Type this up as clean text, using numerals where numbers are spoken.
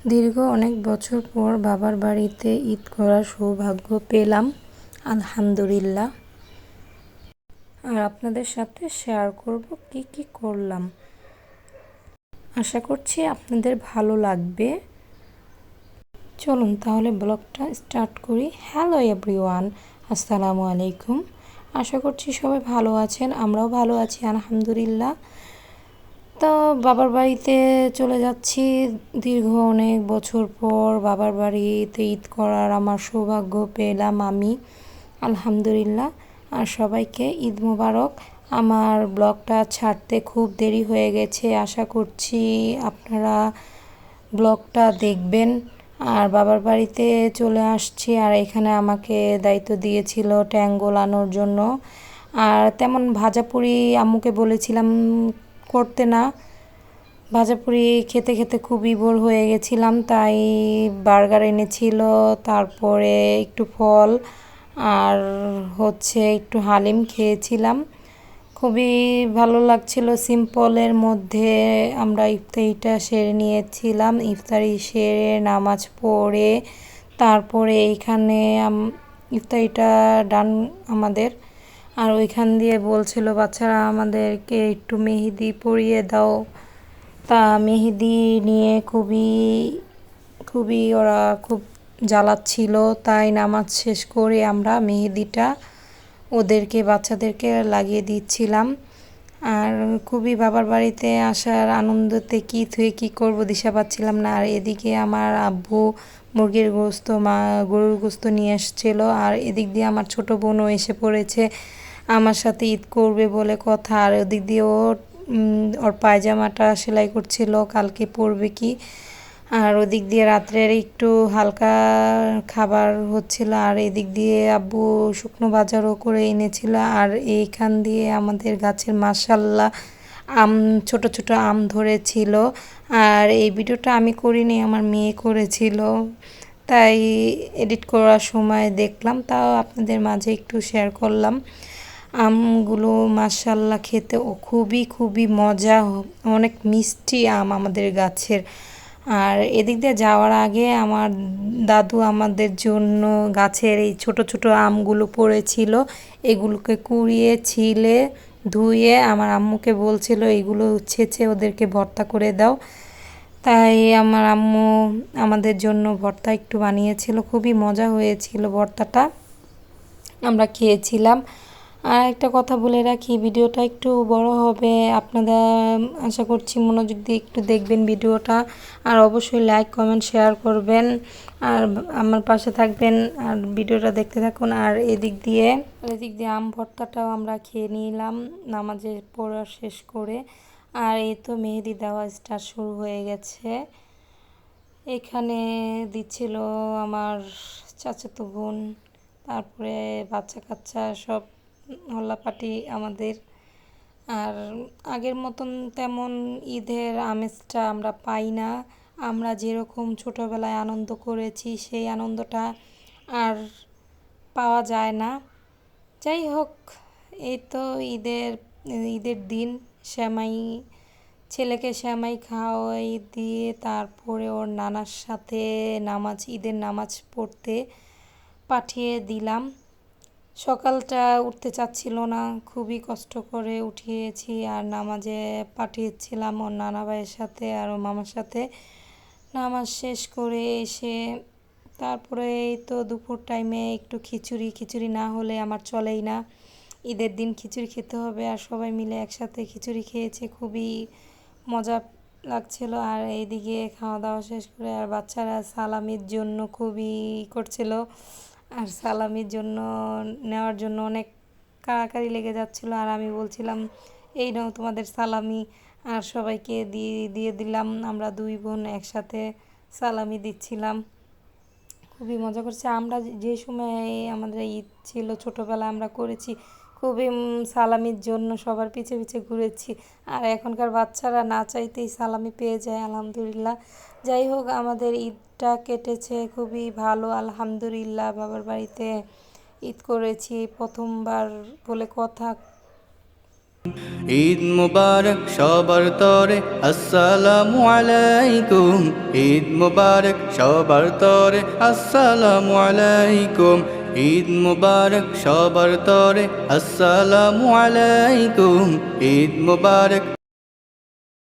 দীর্ঘ অনেক বছর পর বাবার বাড়িতে ঈদ করার সৌভাগ্য পেলাম, আলহামদুলিল্লাহ। আর আপনাদের সাথে শেয়ার করব কি কি করলাম। আশা করছি আপনাদের ভালো লাগবে। চলুন তাহলে ব্লগটা স্টার্ট করি। হ্যালো এভরিওয়ান, আসসালামু আলাইকুম। আশা করছি সবাই ভালো আছেন, আমরাও ভালো আছি আলহামদুলিল্লাহ। তো বাবার বাড়িতে চলে যাচ্ছি দীর্ঘ অনেক বছর পর। বাবার বাড়িতে ঈদ করার আমার সৌভাগ্য পেলাম আমি, আলহামদুলিল্লাহ। আর সবাইকে ঈদ মোবারক। আমার ব্লগটা ছাড়তে খুব দেরি হয়ে গেছে, আশা করছি আপনারা ব্লগটা দেখবেন। আর বাবার বাড়িতে চলে আসছি, আর এখানে আমাকে দায়িত্ব দিয়েছিল ট্যাং গোলানোর জন্য। আর তেমন ভাজাপুরি আম্মুকে বলেছিলাম করতে না। ভাজাপুরি খেতে খেতে খুবই বোর হয়ে গেছিলাম, তাই বার্গার এনেছিল, তারপরে একটু ফল আর একটু হালিম খেয়েছিলাম। খুবই ভালো লাগছিল। সিম্পলের মধ্যে আমরা ইফতারিটা সেরে নিয়েছিলাম। ইফতারি সেরে নামাজ পড়ে তারপরে এইখানে ইফতারিটা ডান আমাদের। আর ওইখান দিয়ে বলছিল বাচ্চারা আমাদেরকে একটু মেহেদি পরিয়ে দাও। তা মেহেদি নিয়ে খুবই খুবই ওরা খুব জ্বালাচ্ছিল, তাই নামাজ শেষ করে আমরা মেহেদিটা বাচ্চাদেরকে লাগিয়ে দিচ্ছিলাম। আর খুবই বাবার বাড়িতে আসার আনন্দতে কী থুয়ে কী করবো দিশা পাচ্ছিলাম না। আর এদিকে আমার আব্বু মুরগির গোস্ত গরুর গোস্ত নিয়ে এসেছিলো, আর এদিক দিয়ে আমার ছোট বোনও এসে পড়েছে আমার সাথে ঈদ করবে বলে কথা। আর ওদিক দিয়ে ওর পায়জামাটা সেলাই করছিল, কালকে পরবে কি। আর ওদিক দিয়ে রাত্রের একটু হালকা খাবার হচ্ছিল। আর এদিক দিয়ে আব্বু শুকনো বাজারও করে এনেছিল। আর এইখান দিয়ে আমাদের গাছের মাশাল্লাহ আম, ছোট ছোট আম ধরেছিল। আর এই ভিডিওটা আমি করিনি, আমার মেয়ে করেছিল, তাই এডিট করার সময় দেখলাম, তাও আপনাদের মাঝে একটু শেয়ার করলাম। আমগুলো মাশাল্লাহ খেতেও খুবই খুবই মজা, অনেক মিষ্টি আম আমাদের গাছের। আর এদিক দিয়ে যাওয়ার আগে আমার দাদু আমাদের জন্য গাছের এই ছোট ছোট আমগুলো পড়েছিল, এগুলোকে কুড়িয়ে ছিলে ধুয়ে আমার আম্মুকে বলছিল এগুলো ছেঁচে ওদেরকে ভর্তা করে দাও। তাই আমার আম্মু আমাদের জন্য ভর্তা একটু বানিয়েছিল, খুবই মজা হয়েছিল ভর্তাটা, আমরা খেয়েছিলাম। আর একটা কথা বলে রাখি, ভিডিওটা একটু বড় হবে, আপনারা আশা করছি মনোযোগ দিয়ে একটু দেখবেন ভিডিওটা। আর অবশ্যই লাইক কমেন্ট শেয়ার করবেন, আর আমার পাশে থাকবেন, আর ভিডিওটা দেখতে থাকুন। আর এদিক দিয়ে আম ভর্তাটাও আমরা খেয়ে নিলাম নামাজে পড়া শেষ করে। আর এই তো মেহেদি দেওয়া স্টার্ট শুরু হয়ে গেছে। এখানে দিচ্ছিল আমার চাচাতো বোন, তারপরে বাচ্চা কাচ্চা সব হল্লাপাটি আমাদের। আর আগের মতন তেমন ঈদের আমেজটা আমরা পাই না। আমরা যেরকম ছোটোবেলায় আনন্দ করেছি সেই আনন্দটা আর পাওয়া যায় না। যাই হোক, এই তো ঈদের দিন সেমাই, ছেলেকে সেমাই খাওয়াই দিয়ে তারপরে ওর নানার সাথে ঈদের নামাজ পড়তে পাঠিয়ে দিলাম। সকালটা উঠতে চাচ্ছিল না, খুবই কষ্ট করে উঠিয়েছি আর নামাজে পাঠিয়েছিলাম ওর নানা ভাইয়ের সাথে আর ওর মামার সাথে। নামাজ শেষ করে এসে তারপরে এই তো দুপুর টাইমে একটু খিচুড়ি না হলে আমার চলেই না। ঈদের দিন খিচুড়ি খেতে হবে, আর সবাই মিলে একসাথে খিচুড়ি খেয়েছে, খুবই মজা লাগছিল। আর এইদিকে খাওয়া দাওয়া শেষ করে আর বাচ্চারা সালামির জন্য খুবই করছিল, আর সালামির জন্য নেওয়ার জন্য অনেক কাড়াকাড়ি লেগে যাচ্ছিলো। আর আমি বলছিলাম এই নাও তোমাদের সালামি, আর সবাইকে দিয়ে দিয়ে দিলাম। আমরা দুই বোন একসাথে সালামি দিচ্ছিলাম, খুবই মজা করছে। আমরা যে সময় আমাদের ঈদ ছিল ছোটোবেলায় আমরা করেছি, খুবই সালামির জন্য সবার পিছে পিছে ঘুরেছি। আর এখনকার বাচ্চারা না চাইতেই সালামি পেয়ে যায়, আলহামদুলিল্লাহ। যাই হোক, আমাদের ঈদটা কেটেছে খুবই ভালো, আলহামদুলিল্লাহ। বাবার বাড়িতে ঈদ করেছি প্রথমবার বলে কথা। ঈদ মুবারক সবার তরে আসসালামু আলাইকুম। ঈদ মুবারক সবার তরে আসসালামু আলাইকুম। ঈদ মুবারক সবার তরে আসসালামু আলাইকুম। ঈদ মুবারক।